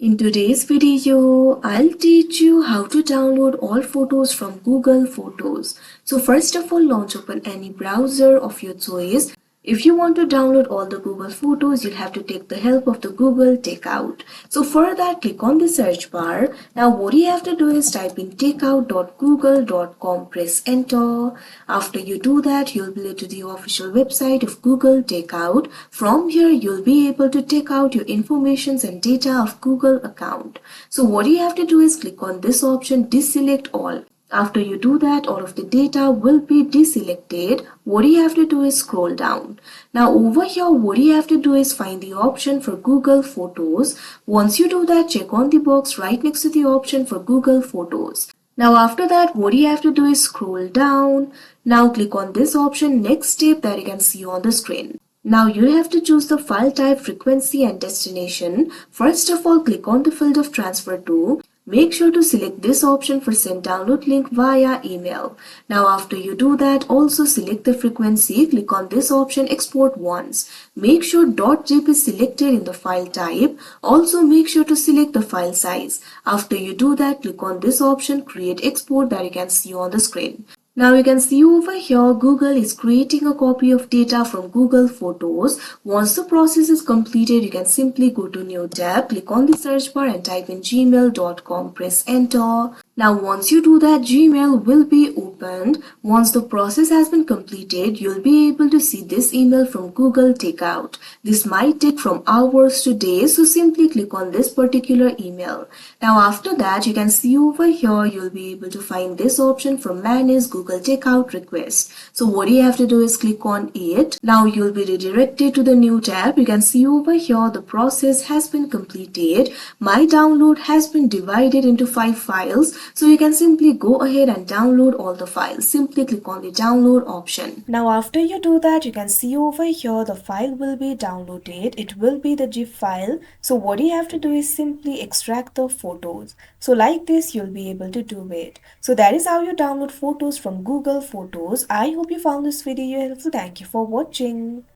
In today's video, I'll teach you how to download all photos from Google Photos. So first of all, launch open any browser of your choice. If you want to download all the Google Photos, you'll have to take the help of the Google Takeout. So for that, click on the search bar. Now what you have to do is type in takeout.google.com, press enter. After you do that, you'll be led to the official website of Google Takeout. From here, you'll be able to take out your informations and data of Google account. So what you have to do is click on this option, deselect all. After you do that, all of the data will be deselected. What you have to do is scroll down. Now over here, what you have to do is find the option for Google Photos. Once you do that, check on the box right next to the option for Google Photos. Now after that, what you have to do is scroll down. Now click on this option, next step, that you can see on the screen. Now you have to choose the file type, frequency and destination. First of all, click on the field of transfer to. Make sure to select this option for send download link via email. Now after you do that, also select the frequency. Click on this option, export once. Make sure .zip is selected in the file type. Also make sure to select the file size. After you do that, click on this option, create export, that you can see on the screen. Now you can see over here, Google is creating a copy of data from Google Photos. Once the process is completed, you can simply go to new tab, click on the search bar and type in gmail.com, press enter. Now once you do that, Gmail will be opened. Once the process has been completed, you'll be able to see this email from Google Takeout. This might take from hours to days, so simply click on this particular email. Now after that, you can see over here, you'll be able to find this option from manage Google Takeout request. So what you have to do is click on it. Now you'll be redirected to the new tab. You can see over here, the process has been completed. My download has been divided into 5 files. So you can simply go ahead and download all the files. Simply click on the download option. Now after you do that, you can see over here the file will be downloaded. It will be the zip file. So what you have to do is simply extract the photos. So like this, you'll be able to do it. So that is how you download photos from Google Photos. I hope you found this video helpful. Thank you for watching.